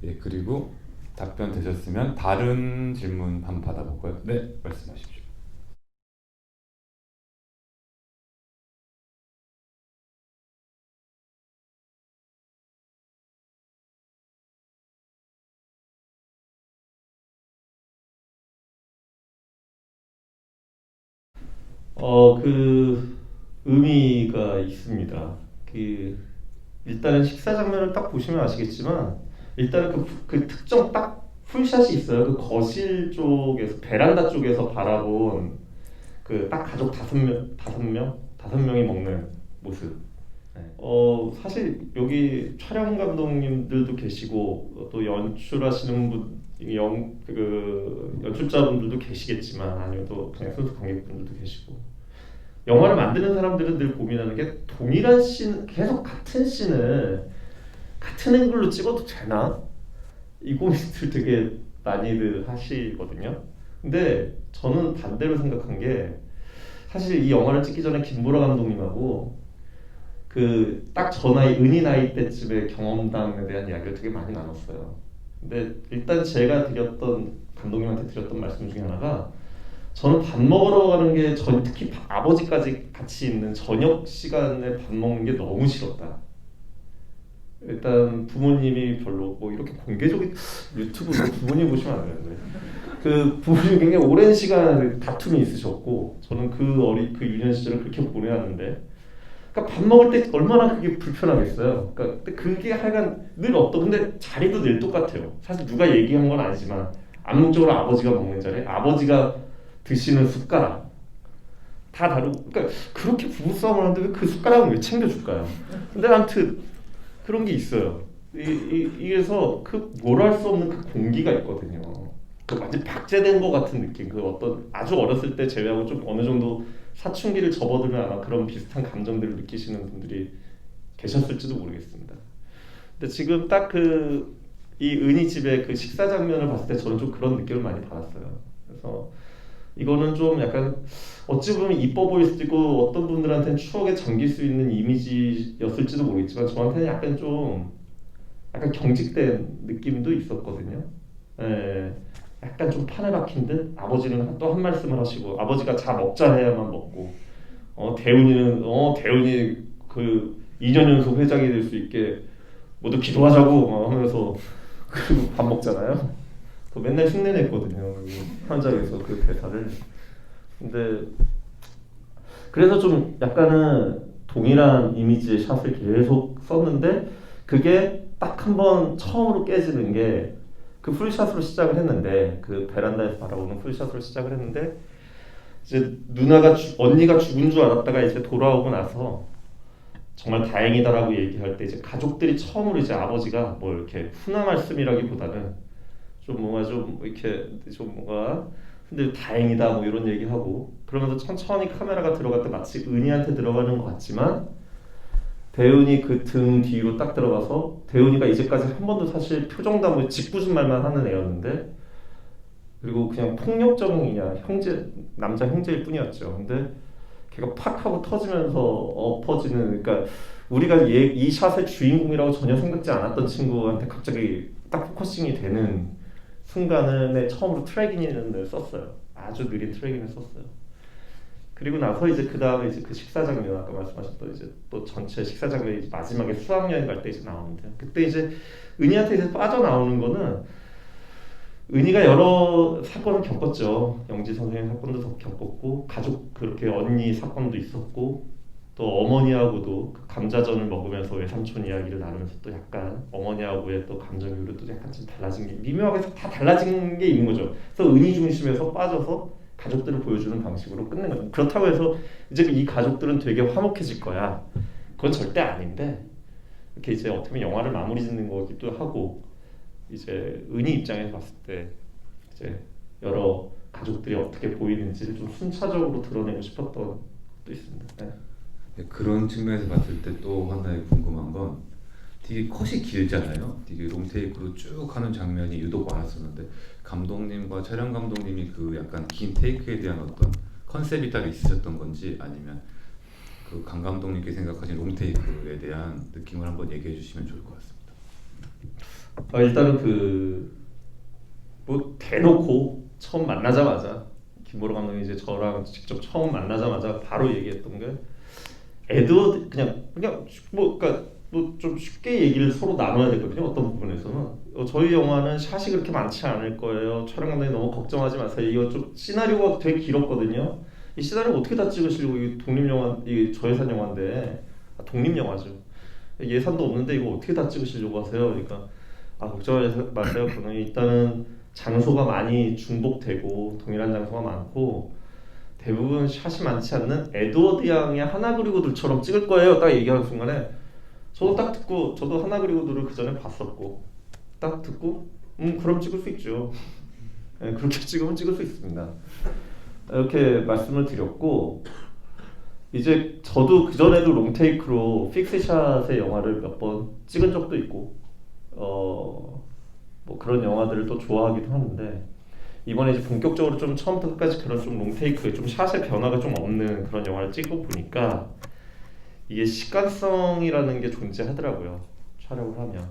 예, 그리고 답변 되셨으면 다른 질문 한번 받아볼까요? 네, 말씀하십시오. 그 의미가 있습니다. 그 일단은 식사 장면을 딱 보시면 아시겠지만 일단은 그 특정 딱 풀샷이 있어요. 그 거실 쪽에서 베란다 쪽에서 바라본 그 딱 가족 다섯 명이 먹는 모습. 네. 사실 여기 촬영 감독님들도 계시고 또 연출하시는 그 연출자분들도 계시겠지만 아니면 또 그냥 선수 관객분들도 계시고 영화를 만드는 사람들은 늘 고민하는 게 동일한 씬 계속 같은 씬을 같은 앵글로 찍어도 되나? 이 고민들 되게 많이들 하시거든요. 근데 저는 반대로 생각한 게 사실 이 영화를 찍기 전에 김보라 감독님하고 그 딱 저 나이 은희 나이 때쯤의 경험담에 대한 이야기를 되게 많이 나눴어요. 근데 일단 제가 드렸던 감독님한테 드렸던 말씀 중에 하나가 저는 밥 먹으러 가는 게 전 특히 아버지까지 같이 있는 저녁 시간에 밥 먹는 게 너무 싫었다. 일단 부모님이 별로 뭐 이렇게 공개적인 유튜브 부모님 보시면 안 되는데 그 부모님 굉장히 오랜 시간 다툼이 있으셨고 저는 그 유년 시절을 그렇게 보내왔는데 그러니까 밥 먹을 때 얼마나 그게 불편하겠어요. 그러니까 근데 그게 하여간 늘 어떤 근데 자리도 늘 똑같아요. 사실 누가 얘기한 건 아니지만 암묵적으로 아버지가 먹는 자리, 아버지가 드시는 숟가락 다 다르고 그러니까 그렇게 부부싸움을 하는데 왜 그 숟가락은 왜 챙겨줄까요? 근데 아무튼 그런 게 있어요. 이게서 그 뭘 할 수 없는 그 공기가 있거든요. 그 완전 박제된 것 같은 느낌. 그 어떤 아주 어렸을 때 제외하고 좀 어느 정도 사춘기를 접어들면 아마 그런 비슷한 감정들을 느끼시는 분들이 계셨을지도 모르겠습니다. 근데 지금 딱 그 이 은희 집의 그 식사 장면을 봤을 때 저는 좀 그런 느낌을 많이 받았어요. 그래서 이거는 좀 약간 어찌 보면 이뻐 보일 수도 있고 어떤 분들한테는 추억에 잠길 수 있는 이미지였을지도 모르겠지만 저한테는 약간 좀 약간 경직된 느낌도 있었거든요. 예, 약간 좀 판에 박힌 듯 아버지는 또 한 말씀을 하시고 아버지가 자 먹자 해야만 먹고 대훈이 그 2년 연속 회장이 될 수 있게 모두 기도하자고 막 하면서 그리고 밥 먹잖아요. 그 맨날 흉내냈거든요. 그 현장에서 그 대사를. 근데 그래서 좀 약간은 동일한 이미지의 샷을 계속 썼는데 그게 딱 한 번 처음으로 깨지는 게 그 풀샷으로 시작을 했는데 그 베란다에서 바라보는 풀샷으로 시작을 했는데 이제 언니가 죽은 줄 알았다가 이제 돌아오고 나서 정말 다행이다라고 얘기할 때 이제 가족들이 처음으로 이제 아버지가 뭐 이렇게 훈화 말씀이라기보다는 좀 뭔가 좀 이렇게 좀 뭔가 근데 다행이다 뭐 이런 얘기하고 그러면서 천천히 카메라가 들어갈 때 마치 은희한테 들어가는 것 같지만 대은이 그 등 뒤로 딱 들어가서 대은이가 이제까지 한 번도 사실 표정도 안 보이고 짓궂은 말만 하는 애였는데 그리고 그냥 폭력적이냐 남자 형제일 뿐이었죠. 근데 걔가 팍 하고 터지면서 엎어지는 그러니까 우리가 이 샷의 주인공이라고 전혀 생각지 않았던 친구한테 갑자기 딱 포커싱이 되는 순간에 처음으로 트래기닝을 썼어요. 아주 느린 트래기닝을 썼어요. 그리고 나서 이제 그 다음에 이제 그 식사 장면 아까 말씀하셨던 이제 또 전체 식사 장면이 마지막에 수학여행 갈 때 이제 나오는데 그때 이제 은희한테 이제 빠져나오는 거는 은희가 여러 사건을 겪었죠. 영지 선생님 사건도 겪었고 가족 그렇게 언니 사건도 있었고 또 어머니하고도 그 감자전을 먹으면서 외삼촌 이야기를 나누면서 또 약간 어머니하고의 또 감정 이유도 약간 좀 달라진 게 미묘하게 다 달라진 게 있는 거죠. 그래서 은희 중심에서 빠져서 가족들을 보여주는 방식으로 끝낸 거죠. 그렇다고 해서 이제 이 가족들은 되게 화목해질 거야. 그건 절대 아닌데 이렇게 이제 어떻게 보면 영화를 마무리 짓는 거기도 하고 이제 은희 입장에서 봤을 때 이제 여러 가족들이 어떻게 보이는지를 좀 순차적으로 드러내고 싶었던 것도 있습니다. 네. 네, 그런 측면에서 봤을 때 또 하나의 궁금한 건 되게 컷이 길잖아요. 되게 롱테이크로 쭉 하는 장면이 유독 많았었는데 감독님과 촬영 감독님이 그 약간 긴 테이크에 대한 어떤 컨셉이 딱 있으셨던 건지 아니면 그 강 감독님께 생각하신 롱테이크에 대한 느낌을 한번 얘기해 주시면 좋을 것 같습니다. 일단은 뭐 대놓고 처음 만나자마자 김보러 감독이 이제 저랑 직접 처음 만나자마자 바로 얘기했던 게 에드워드 그냥 뭐 그러니까 뭐 좀 쉽게 얘기를 서로 나눠야 되거든요. 어떤 부분에서는 저희 영화는 샷이 그렇게 많지 않을 거예요. 촬영 감독님 너무 걱정하지 마세요. 이거 좀 시나리오가 되게 길었거든요. 이 시나리오 어떻게 다 찍으시려고 이 독립 영화 이 저예산 영화인데 독립 영화죠. 예산도 없는데 이거 어떻게 다 찍으시려고 하세요? 그러니까 걱정하지 마세요. 그는 일단은 장소가 많이 중복되고 동일한 장소가 많고 대부분 샷이 많지 않는 에드워드 양의 하나 그리고 둘처럼 찍을 거예요. 딱 얘기하는 순간에 저도 딱 듣고 저도 하나 그리고 둘을 그 전에 봤었고 딱 듣고 그럼 찍을 수 있죠. 네, 그렇게 찍으면 찍을 수 있습니다. 이렇게 말씀을 드렸고 이제 저도 그 전에도 롱테이크로 픽스샷의 영화를 몇 번 찍은 적도 있고 뭐 그런 영화들을 또 좋아하기도 하는데 이번에 이제 본격적으로 좀 처음부터 끝까지 그런 좀 롱테이크 좀 샷의 변화가 좀 없는 그런 영화를 찍고 보니까 이게 시간성이라는 게 존재하더라고요. 촬영을 하면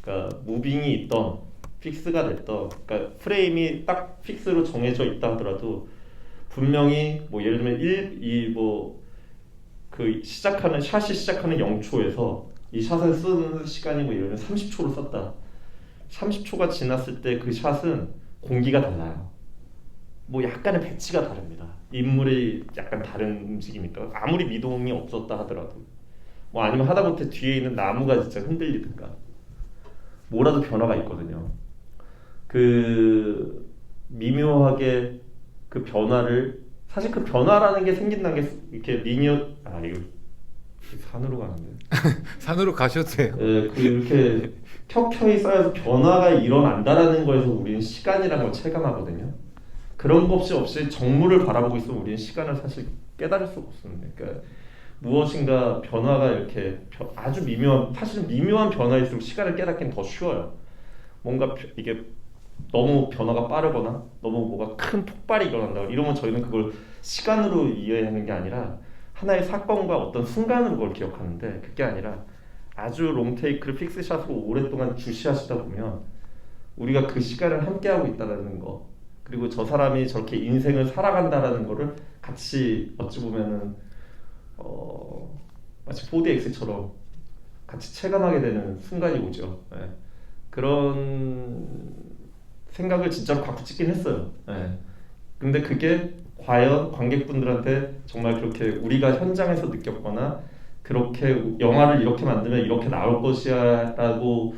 그러니까 무빙이 있던 픽스가 됐던 그러니까 프레임이 딱 픽스로 정해져 있다 하더라도 분명히 뭐 예를 들면 그 시작하는 샷이 시작하는 0초에서 이 샷을 쓰는 시간이 뭐 예를 들면 30초를 썼다. 30초가 지났을 때 그 샷은 공기가 달라요. 뭐 약간의 배치가 다릅니다. 인물이 약간 다른 움직임이니까 아무리 미동이 없었다 하더라도 뭐 아니면 하다못해 뒤에 있는 나무가 진짜 흔들리든가 뭐라도 변화가 있거든요. 그 미묘하게 그 변화를 사실 그 변화라는 게 생긴다는 게 이렇게 이거 산으로 가는데 산으로 가셔도 돼요. 그 이렇게 켜켜이 쌓여서 변화가 일어난다라는 거에서 우리는 시간이라는 걸 체감하거든요. 그런 것 없이 정물을 바라보고 있으면 우리는 시간을 사실 깨달을 수가 없습니다. 그러니까 무엇인가 변화가 이렇게 아주 사실은 미묘한 변화일수록 시간을 깨닫기는 더 쉬워요. 뭔가 이게 너무 변화가 빠르거나 너무 뭐가 큰 폭발이 일어난다 이러면 저희는 그걸 시간으로 이해하는 게 아니라 하나의 사건과 어떤 순간으로 그걸 기억하는데 그게 아니라 아주 롱테이크를 픽스샷으로 오랫동안 주시하시다 보면 우리가 그 시간을 함께하고 있다는 거 그리고 저 사람이 저렇게 인생을 살아간다라는 거를 같이 어찌 보면은 마치 4DX처럼 같이 체감하게 되는 순간이 오죠. 네. 그런 생각을 진짜로 갖고 찍긴 했어요. 네. 근데 그게 과연 관객분들한테 정말 그렇게 우리가 현장에서 느꼈거나 그렇게 영화를 이렇게 만들면 이렇게 나올 것이야 라고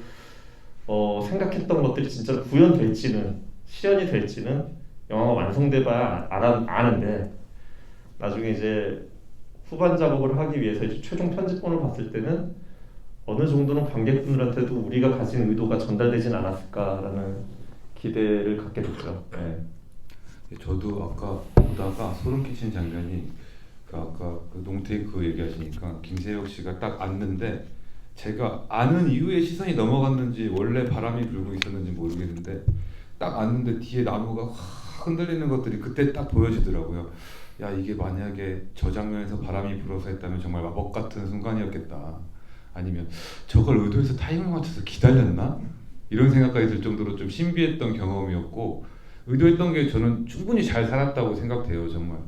생각했던 것들이 진짜로 구현될지는 실현이 될지는 영화가 완성돼봐야 아는데 나중에 이제 후반 작업을 하기 위해서 이제 최종 편집본을 봤을 때는 어느 정도는 관객분들한테도 우리가 가진 의도가 전달되진 않았을까라는 기대를 갖게 됐죠. 네. 저도 아까 보다가 소름 끼친 장면이 아까 그 롱테이크 얘기하시니까 김세혁 씨가 딱 앉는데 제가 아는 이후에 시선이 넘어갔는지 원래 바람이 불고 있었는지 모르겠는데 딱 앉는데 뒤에 나무가 확 흔들리는 것들이 그때 딱 보여지더라고요. 야 이게 만약에 저 장면에서 바람이 불어서 했다면 정말 마법 같은 순간이었겠다. 아니면 저걸 의도해서 타이밍 맞춰서 기다렸나? 이런 생각까지 들 정도로 좀 신비했던 경험이었고 의도했던 게 저는 충분히 잘 살았다고 생각돼요. 정말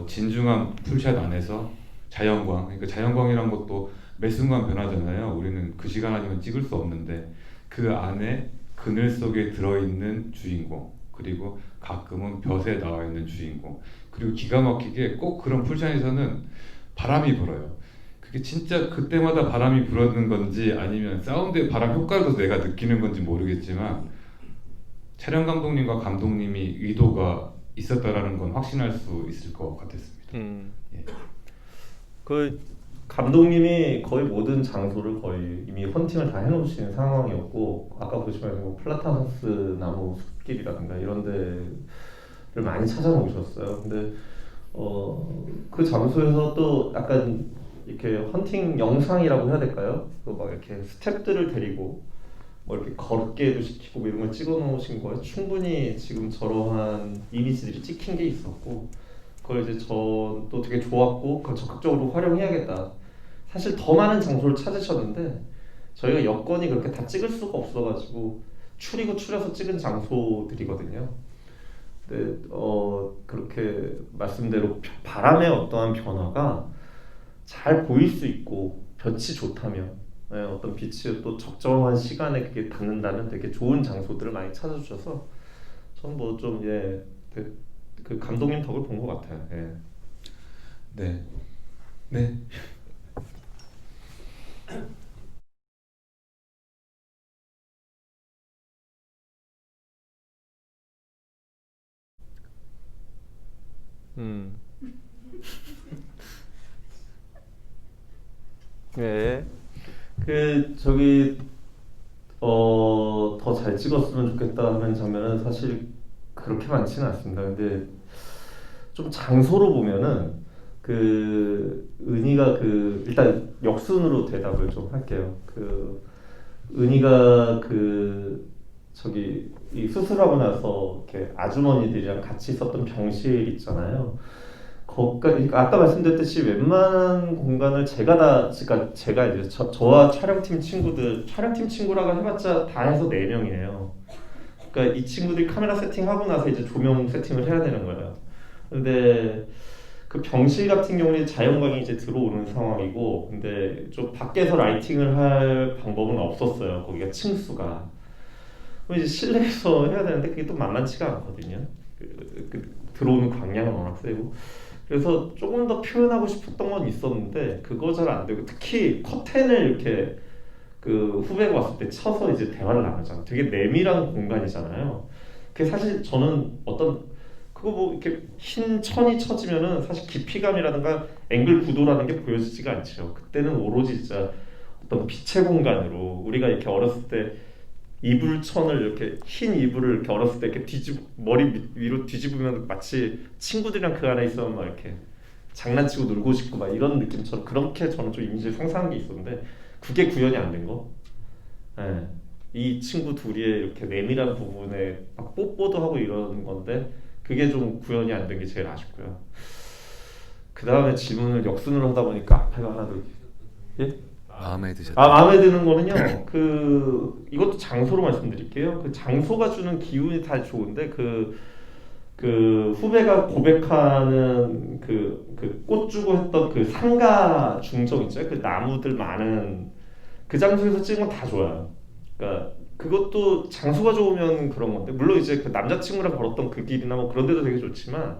진중한 풀샷 안에서 자연광 그러니까 자연광이란 것도 매 순간 변하잖아요. 우리는 그 시간 아니면 찍을 수 없는데 그 안에 그늘 속에 들어있는 주인공 그리고 가끔은 벼에 나와 있는 주인공 그리고 기가 막히게 꼭 그런 풀샷에서는 바람이 불어요. 그게 진짜 그때마다 바람이 불었는 건지 아니면 사운드의 바람 효과도 내가 느끼는 건지 모르겠지만 촬영 감독님과 감독님이 의도가 있었다라는 건 확신할 수 있을 것 같았습니다. 예. 그 감독님이 거의 모든 장소를 거의 이미 헌팅을 다 해놓으시는 상황이었고 아까 보시면 뭐 플라타너스 나무 숲길이라든가 이런 데를 많이 찾아놓으셨어요. 근데 그 장소에서 또 약간 이렇게 헌팅 영상이라고 해야 될까요? 막 이렇게 스태프들을 데리고 뭐 이렇게 걸게도 시키고 뭐 이런 걸 찍어 놓으신 거에 충분히 지금 저러한 이미지들이 찍힌 게 있었고 그걸 이제 저도 되게 좋았고 그걸 적극적으로 활용해야겠다. 사실 더 많은 장소를 찾으셨는데 저희가 여건이 그렇게 다 찍을 수가 없어가지고 추려서 찍은 장소들이거든요. 근데 그렇게 말씀대로 바람의 어떠한 변화가 잘 보일 수 있고 볕이 좋다면 어떤 빛이 또 적정한 시간에 그게 닿는다면 되게 좋은 장소들을 많이 찾아주셔서 저는 뭐 좀 그 감독님 덕을 본 것 같아요. 예. 네. 네. 네. 그 저기 더 잘 찍었으면 좋겠다 하는 장면은 사실 그렇게 많지는 않습니다. 근데 좀 장소로 보면은 그 은희가 그 일단 역순으로 대답을 좀 할게요. 그 은희가 그 저기 이 수술하고 나서 이렇게 아주머니들이랑 같이 있었던 병실 있잖아요. 거기까지 아까 말씀드렸듯이 웬만한 공간을 그러니까 제가 이제 저와 촬영팀 친구라고 해봤자 다 해서 4명이에요. 그러니까 이 친구들이 카메라 세팅하고 나서 이제 조명 세팅을 해야 되는 거예요. 근데 그 병실 같은 경우는 자연광이 이제 들어오는 상황이고, 근데 좀 밖에서 라이팅을 할 방법은 없었어요. 거기가 층수가. 그럼 이제 실내에서 해야 되는데 그게 또 만만치가 않거든요. 들어오는 광량은 워낙 세고. 그래서 조금 더 표현하고 싶었던 건 있었는데 그거 잘 안 되고, 특히 커튼을 이렇게 그 후배가 왔을 때 쳐서 이제 대화를 나누잖아. 되게 내밀한 공간이잖아요. 그게 사실 저는 그거 뭐 이렇게 흰 천이 쳐지면은 사실 깊이감이라든가 앵글 구도라는 게 보여지지가 않죠. 그때는 오로지 진짜 어떤 빛의 공간으로 우리가 이렇게 어렸을 때 이불천을 이렇게 흰 이불을 이렇게 어렸을 때 이렇게 머리 위로 뒤집으면 마치 친구들이랑 그 안에 있으면 막 이렇게 장난치고 놀고 싶고 막 이런 느낌처럼, 그렇게 저는 좀 이미지를 상상한 게 있었는데 그게 구현이 안 된 거. 예. 이 친구 둘이 이렇게 내밀한 부분에 막 뽀뽀도 하고 이러는 건데 그게 좀 구현이 안 된 게 제일 아쉽고요. 그 다음에 질문을 역순으로 하다 보니까 앞에가 하나 더. 예? 마음에 드셨다. 마음에 드는 거는요. 이것도 장소로 말씀드릴게요. 그 장소가 주는 기운이 다 좋은데 그 후배가 고백하는 꽃 주고 했던 그 상가 중정 있죠. 그 나무들 많은 그 장소에서 찍은 건 다 좋아요. 그러니까 그것도 장소가 좋으면 그런 건데, 물론 이제 그 남자친구랑 걸었던 그 길이나 뭐 그런 데도 되게 좋지만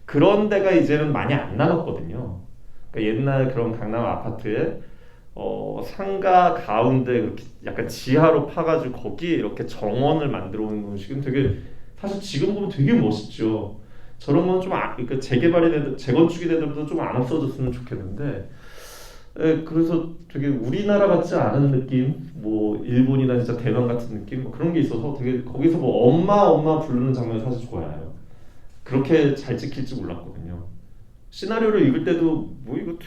그런 데가 이제는 많이 안 남았거든요. 그러니까 옛날 그런 강남 아파트에 상가 가운데 이렇게 약간 지하로 파가지고 거기에 이렇게 정원을 만들어 놓은 식은 되게, 사실 지금 보면 되게 멋있죠. 저런 건 좀 그러니까 재건축이 되더라도 좀 안 없어졌으면 좋겠는데, 그래서 되게 우리나라 같지 않은 느낌, 뭐 일본이나 진짜 대만 같은 느낌, 뭐 그런 게 있어서 되게 거기서 뭐 엄마 부르는 장면이 사실 좋아요. 그렇게 잘 찍힐 줄 몰랐거든요. 시나리오를 읽을 때도 뭐 이거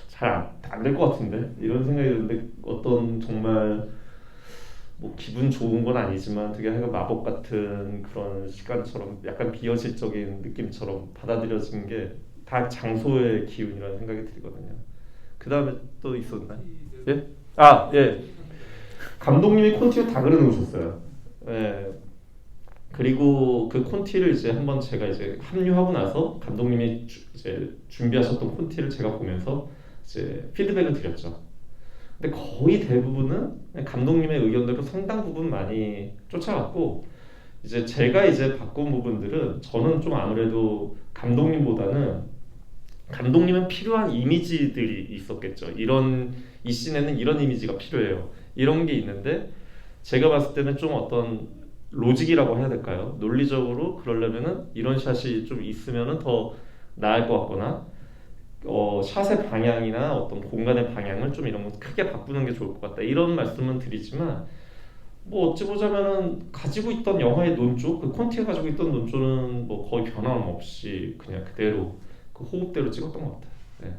잘 안 될 것 같은데 이런 생각이 드는데, 어떤 정말 뭐 기분 좋은 건 아니지만 되게 약간 마법 같은 그런 시간처럼 약간 비현실적인 느낌처럼 받아들여진 게 다 장소의 기운이라는 생각이 들거든요. 그 다음에 또 있었나? 예? 예. 감독님이 콘티를 다 그려놓으셨어요. 예. 그리고 그 콘티를 이제 한번 제가 이제 합류하고 나서 감독님이 이제 준비하셨던 콘티를 제가 보면서 이제 피드백을 드렸죠. 근데 거의 대부분은 감독님의 의견대로 상당 부분 많이 쫓아갔고, 이제 제가 이제 바꾼 부분들은 저는 좀 아무래도 감독님은 필요한 이미지들이 있었겠죠. 이 씬에는 이런 이미지가 필요해요. 이런 게 있는데 제가 봤을 때는 좀 어떤 로직이라고 해야 될까요? 논리적으로 그러려면은 이런 샷이 좀 있으면은 더 나을 것 같거나, 샷의 방향이나 어떤 공간의 방향을 좀 이런 거 크게 바꾸는 게 좋을 것 같다, 이런 말씀은 드리지만, 뭐 어찌 보자면은 가지고 있던 영화의 논조, 그 콘티가 가지고 있던 논조는 뭐 거의 변함없이 그냥 그대로 그 호흡대로 찍었던 것 같아요. 네.